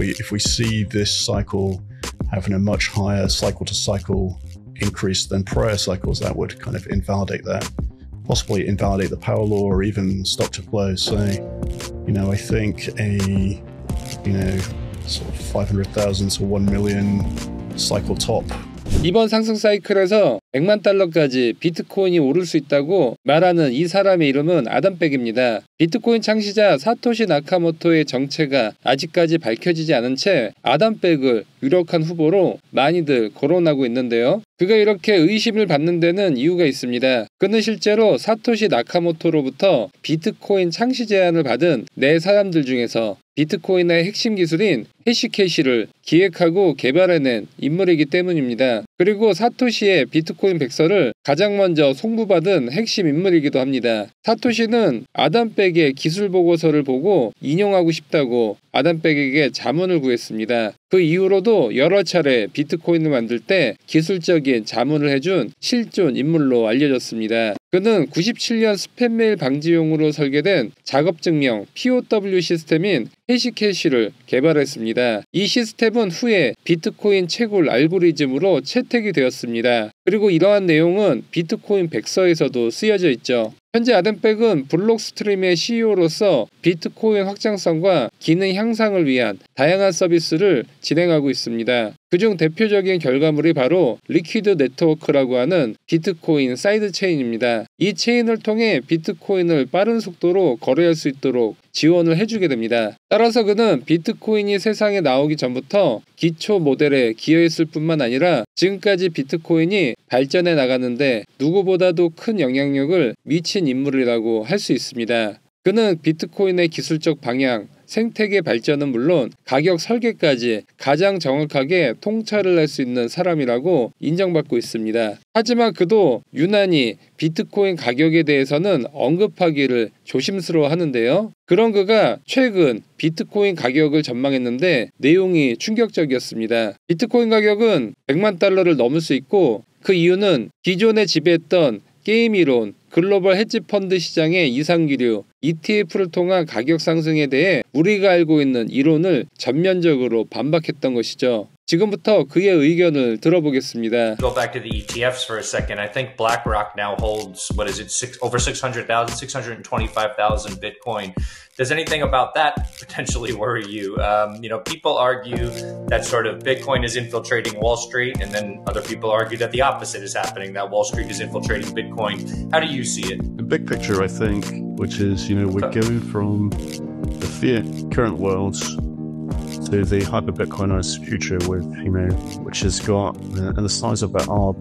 if we see this cycle having a much higher cycle to cycle increase than prior cycles, that would kind of invalidate that, possibly invalidate the power law or even stock to flow. So, I think a sort of 500,000 to 1 million cycle top. 이번 상승 사이클에서 100만 달러까지 비트코인이 오를 수 있다고 말하는 이 사람의 이름은 아담백입니다. 비트코인 창시자 사토시 나카모토의 정체가 아직까지 밝혀지지 않은 채 아담백을 유력한 후보로 많이들 거론하고 있는데요. 그가 이렇게 의심을 받는 데는 이유가 있습니다. 그는 실제로 사토시 나카모토로부터 비트코인 창시 제안을 받은 4사람들 중에서 비트코인의 핵심 기술인 해시캐시를 기획하고 개발해낸 인물이기 때문입니다. 그리고 사토시의 비트코인 백서를 가장 먼저 송부받은 핵심 인물이기도 합니다. 사토시는 아담백의 기술 보고서를 보고 인용하고 싶다고 아담백에게 자문을 구했습니다. 그 이후로도 여러 차례 비트코인을 만들 때 기술적인 자문을 해준 실존 인물로 알려졌습니다. 그는 97년 스팸 메일 방지용으로 설계된 작업 증명 POW 시스템인 해시캐시를 개발했습니다. 이 시스템은 후에 비트코인 채굴 알고리즘으로 채택이 되었습니다. 그리고 이러한 내용은 비트코인 백서에서도 쓰여져 있죠. 현재 아담백은 블록스트림의 CEO로서 비트코인 확장성과 기능 향상을 위한 다양한 서비스를 진행하고 있습니다. 그중 대표적인 결과물이 바로 리퀴드 네트워크라고 하는 비트코인 사이드 체인입니다. 이 체인을 통해 비트코인을 빠른 속도로 거래할 수 있도록 지원을 해주게 됩니다. 따라서 그는 비트코인이 세상에 나오기 전부터 기초 모델에 기여했을 뿐만 아니라 지금까지 비트코인이 발전해 나가는데 누구보다도 큰 영향력을 미친 인물이라고 할 수 있습니다. 그는 비트코인의 기술적 방향, 생태계 발전은 물론 가격 설계까지 가장 정확하게 통찰을 할 수 있는 사람이라고 인정받고 있습니다. 하지만 그도 유난히 비트코인 가격에 대해서는 언급하기를 조심스러워 하는데요. 그런 그가 최근 비트코인 가격을 전망했는데 내용이 충격적이었습니다. 비트코인 가격은 100만 달러를 넘을 수 있고 그 이유는 기존에 지배했던 게임 이론, 글로벌 헤지 펀드 시장의 이상기류, ETF를 통한 가격 상승에 대해 우리가 알고 있는 이론을 전면적으로 반박했던 것이죠. 지금부터 그의 의견을 들어보겠습니다. Go back to the ETFs for a second. I think BlackRock now holds, what is it, over 600,000, 625,000 Bitcoin. Does anything about that potentially worry you? People argue that sort of Bitcoin is infiltrating Wall Street, and then other people argue that the opposite is happening, that Wall Street is infiltrating Bitcoin. How do you see it? The big picture, I think, which is, we're going from the fiat current world to the hyper Bitcoinized future with, which has got and the size of that arb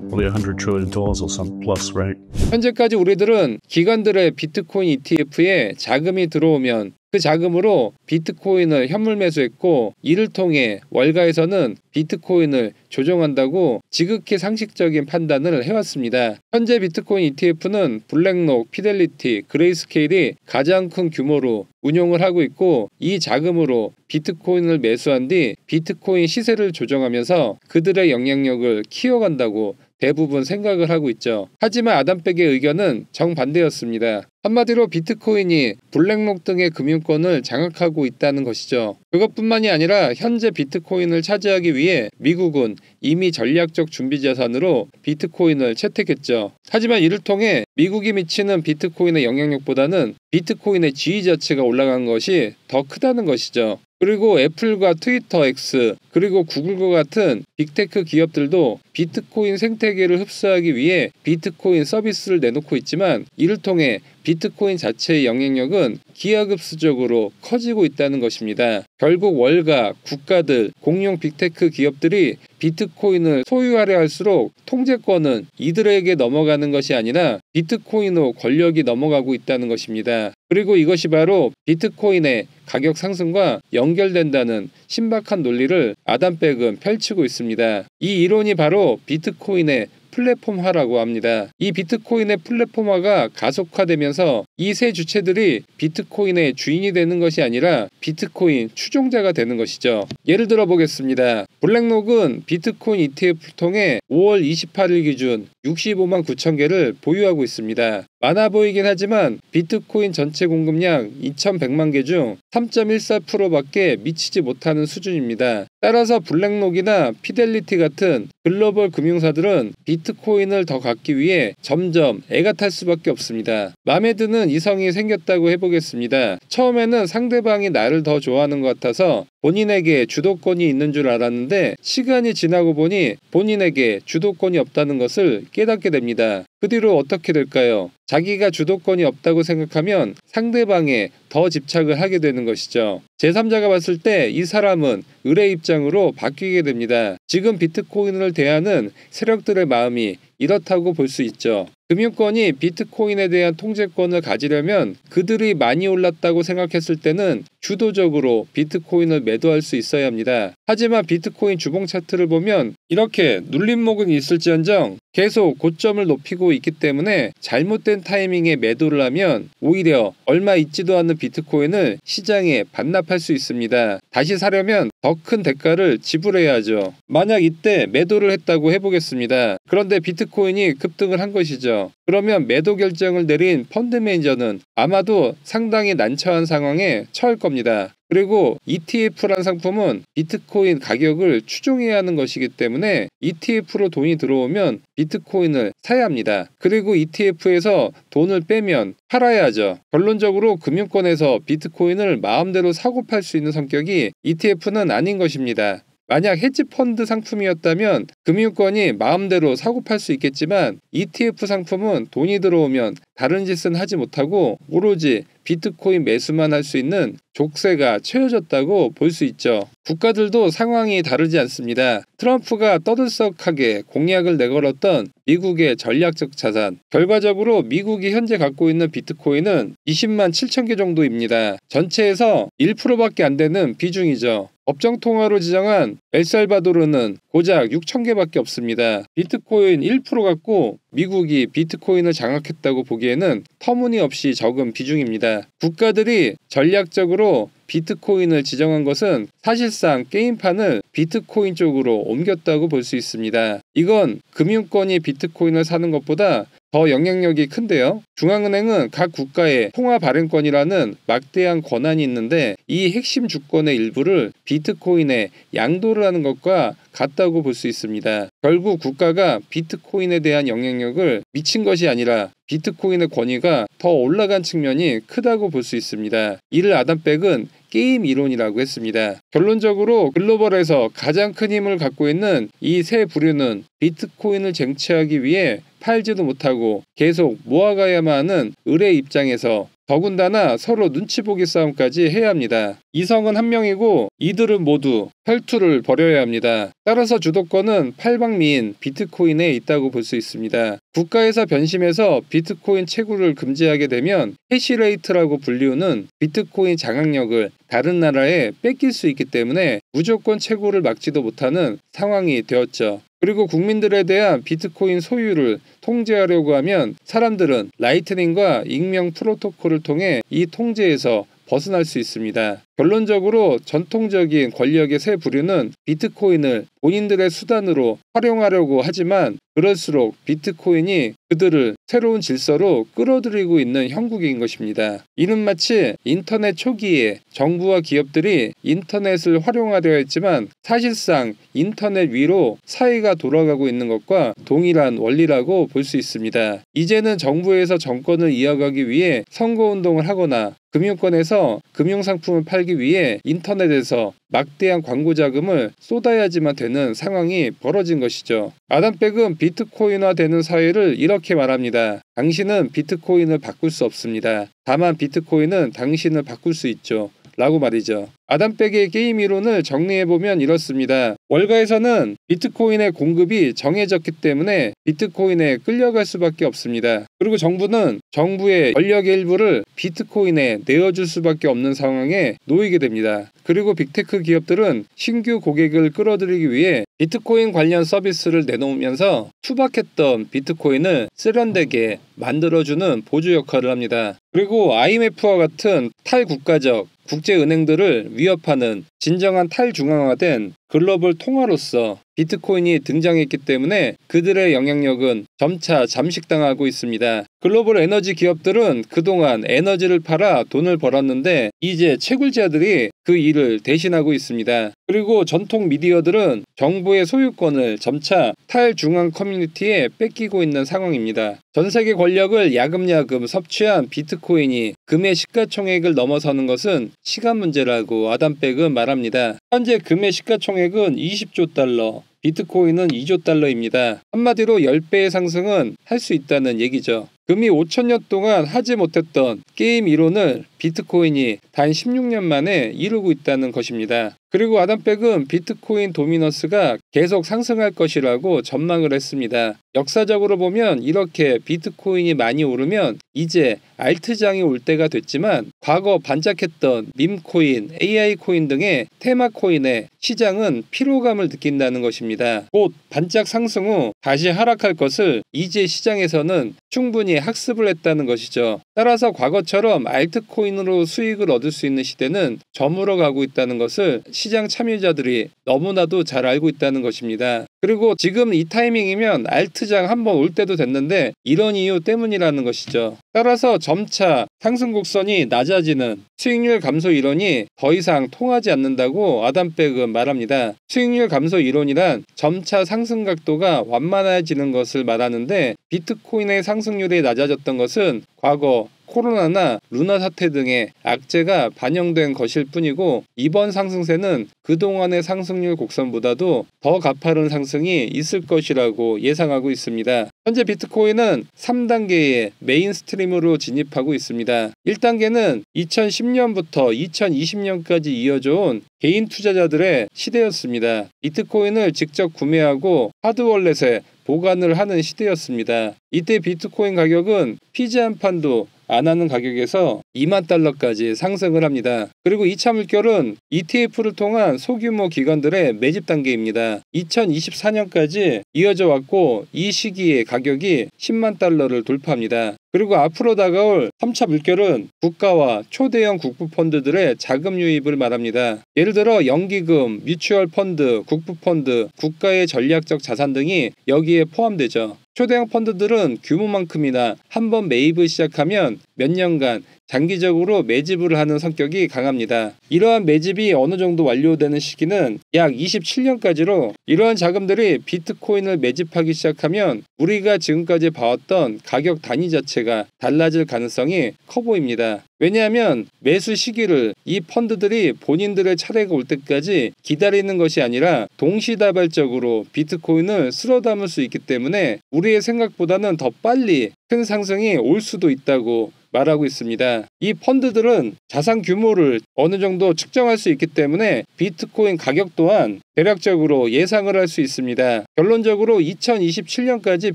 probably $100 trillion or something plus, right? 현재까지 우리들은 기관들의 비트코인 ETF에 자금이 들어오면 그 자금으로 비트코인을 현물 매수했고 이를 통해 월가에서는 비트코인을 조정한다고 지극히 상식적인 판단을 해왔습니다. 현재 비트코인 ETF는 블랙록, 피델리티, 그레이스케일이 가장 큰 규모로 운용을 하고 있고 이 자금으로 비트코인을 매수한 뒤 비트코인 시세를 조정하면서 그들의 영향력을 키워간다고 대부분 생각을 하고 있죠. 하지만 아담백의 의견은 정반대였습니다. 한마디로 비트코인이 블랙록 등의 금융권을 장악하고 있다는 것이죠. 그것뿐만이 아니라 현재 비트코인을 차지하기 위해 미국은 이미 전략적 준비 자산으로 비트코인을 채택했죠. 하지만 이를 통해 미국이 미치는 비트코인의 영향력보다는 비트코인의 지위 자체가 올라간 것이 더 크다는 것이죠. 그리고 애플과 트위터 X 그리고 구글과 같은 빅테크 기업들도 비트코인 생태계를 흡수하기 위해 비트코인 서비스를 내놓고 있지만 이를 통해 비트코인 자체의 영향력은 기하급수적으로 커지고 있다는 것입니다. 결국 월가, 국가들, 공룡 빅테크 기업들이 비트코인을 소유하려 할수록 통제권은 이들에게 넘어가는 것이 아니라 비트코인으로 권력이 넘어가고 있다는 것입니다. 그리고 이것이 바로 비트코인의 가격 상승과 연결된다는 신박한 논리를 아담백은 펼치고 있습니다. 이 이론이 바로 비트코인의 플랫폼화라고 합니다. 이 비트코인의 플랫폼화가 가속화되면서 이 세 주체들이 비트코인의 주인이 되는 것이 아니라 비트코인 추종자가 되는 것이죠. 예를 들어 보겠습니다. 블랙록은 비트코인 ETF를 통해 5월 28일 기준 65만 9천 개를 보유하고 있습니다. 많아 보이긴 하지만 비트코인 전체 공급량 2100만 개 중 3.14%밖에 미치지 못하는 수준입니다. 따라서 블랙록이나 피델리티 같은 글로벌 금융사들은 비트코인을 더 갖기 위해 점점 애가 탈 수밖에 없습니다. 마음에 드는 이성이 생겼다고 해보겠습니다. 처음에는 상대방이 나를 더 좋아하는 것 같아서 본인에게 주도권이 있는 줄 알았는데 시간이 지나고 보니 본인에게 주도권이 없다는 것을 깨닫게 됩니다. 그 뒤로 어떻게 될까요? 자기가 주도권이 없다고 생각하면 상대방에 더 집착을 하게 되는 것이죠. 제3자가 봤을 때 이 사람은 을의 입장으로 바뀌게 됩니다. 지금 비트코인을 대하는 세력들의 마음이 이렇다고 볼 수 있죠. 금융권이 비트코인에 대한 통제권을 가지려면 그들이 많이 올랐다고 생각했을 때는 주도적으로 비트코인을 매도할 수 있어야 합니다. 하지만 비트코인 주봉 차트를 보면 이렇게 눌림목은 있을지언정 계속 고점을 높이고 있기 때문에 잘못된 타이밍에 매도를 하면 오히려 얼마 있지도 않는 비트코인을 시장에 반납할 수 있습니다. 다시 사려면 더 큰 대가를 지불해야 하죠. 만약 이때 매도를 했다고 해보겠습니다. 그런데 비트코인이 급등을 한 것이죠. 그러면 매도 결정을 내린 펀드 매니저는 아마도 상당히 난처한 상황에 처할 겁니다. 그리고 ETF란 상품은 비트코인 가격을 추종해야 하는 것이기 때문에 ETF로 돈이 들어오면 비트코인을 사야 합니다. 그리고 ETF에서 돈을 빼면 팔아야 하죠. 결론적으로 금융권에서 비트코인을 마음대로 사고 팔 수 있는 성격이 ETF는 아닌 것입니다. 만약 헤지펀드 상품이었다면 금융권이 마음대로 사고 팔 수 있겠지만 ETF 상품은 돈이 들어오면 다른 짓은 하지 못하고 오로지 비트코인 매수만 할 수 있는 족쇄가 채워졌다고 볼 수 있죠. 국가들도 상황이 다르지 않습니다. 트럼프가 떠들썩하게 공약을 내걸었던 미국의 전략적 자산. 결과적으로 미국이 현재 갖고 있는 비트코인은 20만 7천 개 정도입니다. 전체에서 1%밖에 안 되는 비중이죠. 법정통화로 지정한 엘살바도르는 고작 6천 개밖에 없습니다. 비트코인 1% 갖고 미국이 비트코인을 장악했다고 보기에는 터무니없이 적은 비중입니다. 국가들이 전략적으로 비트코인을 지정한 것은 사실상 게임판을 비트코인 쪽으로 옮겼다고 볼 수 있습니다. 이건 금융권이 비트코인을 사는 것보다 더 영향력이 큰데요. 중앙은행은 각 국가의 통화 발행권이라는 막대한 권한이 있는데 이 핵심 주권의 일부를 비트코인에 양도를 하는 것과 같다고 볼 수 있습니다. 결국 국가가 비트코인에 대한 영향력을 미친 것이 아니라 비트코인의 권위가 더 올라간 측면이 크다고 볼 수 있습니다. 이를 아담백은 게임 이론이라고 했습니다. 결론적으로 글로벌에서 가장 큰 힘을 갖고 있는 이 세 부류는 비트코인을 쟁취하기 위해 팔지도 못하고 계속 모아가야만 하는 을의 입장에서 더군다나 서로 눈치보기 싸움까지 해야 합니다. 이성은 한 명이고 이들은 모두 혈투를 벌여야 합니다. 따라서 주도권은 팔방미인 비트코인에 있다고 볼 수 있습니다. 국가에서 변심해서 비트코인 채굴을 금지하게 되면 해시레이트라고 불리우는 비트코인 장악력을 다른 나라에 뺏길 수 있기 때문에 무조건 채굴을 막지도 못하는 상황이 되었죠. 그리고 국민들에 대한 비트코인 소유를 통제하려고 하면 사람들은 라이트닝과 익명 프로토콜을 통해 이 통제에서 벗어날 수 있습니다. 결론적으로 전통적인 권력의 세 부류는 비트코인을 본인들의 수단으로 활용하려고 하지만 그럴수록 비트코인이 그들을 새로운 질서로 끌어들이고 있는 형국인 것입니다. 이는 마치 인터넷 초기에 정부와 기업들이 인터넷을 활용하려 했지만 사실상 인터넷 위로 사회가 돌아가고 있는 것과 동일한 원리라고 볼 수 있습니다. 이제는 정부에서 정권을 이어가기 위해 선거운동을 하거나 금융권에서 금융상품을 팔기 위해 인터넷에서 막대한 광고 자금을 쏟아야지만 되는 상황이 벌어진 것이죠. 아담백은 비트코인화되는 사회를 이렇게 말합니다. 당신은 비트코인을 바꿀 수 없습니다. 다만 비트코인은 당신을 바꿀 수 있죠. 라고 말이죠. 아담백의 게임 이론을 정리해보면 이렇습니다. 월가에서는 비트코인의 공급이 정해졌기 때문에 비트코인에 끌려갈 수밖에 없습니다. 그리고 정부는 정부의 권력의 일부를 비트코인에 내어줄 수밖에 없는 상황에 놓이게 됩니다. 그리고 빅테크 기업들은 신규 고객을 끌어들이기 위해 비트코인 관련 서비스를 내놓으면서 투박했던 비트코인을 세련되게 만들어주는 보조 역할을 합니다. 그리고 IMF와 같은 탈국가적 국제은행들을 위협하는 진정한 탈중앙화된 글로벌 통화로서 비트코인이 등장했기 때문에 그들의 영향력은 점차 잠식당하고 있습니다. 글로벌 에너지 기업들은 그동안 에너지를 팔아 돈을 벌었는데 이제 채굴자들이 그 일을 대신하고 있습니다. 그리고 전통 미디어들은 정부의 소유권을 점차 탈중앙 커뮤니티에 뺏기고 있는 상황입니다. 전 세계 권력을 야금야금 섭취한 비트코인이 금의 시가총액을 넘어서는 것은 시간 문제라고 아담백은 말합니다. 현재 금의 시가총액은 20조 달러, 비트코인은 2조 달러입니다. 한마디로 10배의 상승은 할 수 있다는 얘기죠. 금이 5천년 동안 하지 못했던 게임 이론을 비트코인이 단 16년 만에 이루고 있다는 것입니다. 그리고 아담백은 비트코인 도미너스가 계속 상승할 것이라고 전망을 했습니다. 역사적으로 보면 이렇게 비트코인이 많이 오르면 이제 알트장이 올 때가 됐지만 과거 반짝했던 밈코인, AI코인 등의 테마코인의 시장은 피로감을 느낀다는 것입니다. 곧 반짝 상승 후 다시 하락할 것을 이제 시장에서는 충분히 학습을 했다는 것이죠. 따라서 과거처럼 알트코인으로 수익을 얻을 수 있는 시대는 저물어 가고 있다는 것을 시장 참여자들이 너무나도 잘 알고 있다는 것입니다. 그리고 지금 이 타이밍이면 알트장 한번 올 때도 됐는데 이런 이유 때문이라는 것이죠. 따라서 점차 상승 곡선이 낮아지는 수익률 감소 이론이 더 이상 통하지 않는다고 아담백은 말합니다. 수익률 감소 이론이란 점차 상승 각도가 완만해지는 것을 말하는데 비트코인의 상승률이 낮아졌던 것은 과거 코로나나 루나 사태 등의 악재가 반영된 것일 뿐이고 이번 상승세는 그동안의 상승률 곡선보다도 더 가파른 상승이 있을 것이라고 예상하고 있습니다. 현재 비트코인은 3단계의 메인스트림으로 진입하고 있습니다. 1단계는 2010년부터 2020년까지 이어져온 개인 투자자들의 시대였습니다. 비트코인을 직접 구매하고 하드월렛에 보관을 하는 시대였습니다. 이때 비트코인 가격은 피지 한 판도 안 하는 가격에서 2만 달러까지 상승을 합니다. 그리고 2차 물결은 ETF를 통한 소규모 기관들의 매집 단계입니다. 2024년까지 이어져 왔고 이 시기에 가격이 10만 달러를 돌파합니다. 그리고 앞으로 다가올 3차 물결은 국가와 초대형 국부펀드들의 자금 유입을 말합니다. 예를 들어 연기금, 뮤추얼 펀드, 국부펀드, 국가의 전략적 자산 등이 여기에 포함되죠. 초대형 펀드들은 규모만큼이나 한번 매입을 시작하면 몇 년간 장기적으로 매집을 하는 성격이 강합니다. 이러한 매집이 어느 정도 완료되는 시기는 약 27년까지로 이러한 자금들이 비트코인을 매집하기 시작하면 우리가 지금까지 봐왔던 가격 단위 자체가 달라질 가능성이 커 보입니다. 왜냐하면 매수 시기를 이 펀드들이 본인들의 차례가 올 때까지 기다리는 것이 아니라 동시다발적으로 비트코인을 쓸어 담을 수 있기 때문에 우리의 생각보다는 더 빨리 큰 상승이 올 수도 있다고 말하고 있습니다. 이 펀드들은 자산 규모를 어느 정도 측정할 수 있기 때문에 비트코인 가격 또한 대략적으로 예상을 할 수 있습니다. 결론적으로 2027년까지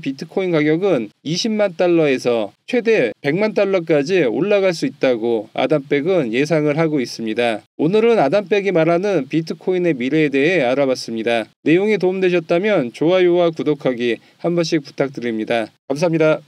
비트코인 가격은 20만 달러에서 최대 100만 달러까지 올라갈 수 있다고 아담백은 예상을 하고 있습니다. 오늘은 아담백이 말하는 비트코인의 미래에 대해 알아봤습니다. 내용이 도움되셨다면 좋아요와 구독하기 한 번씩 부탁드립니다. 감사합니다.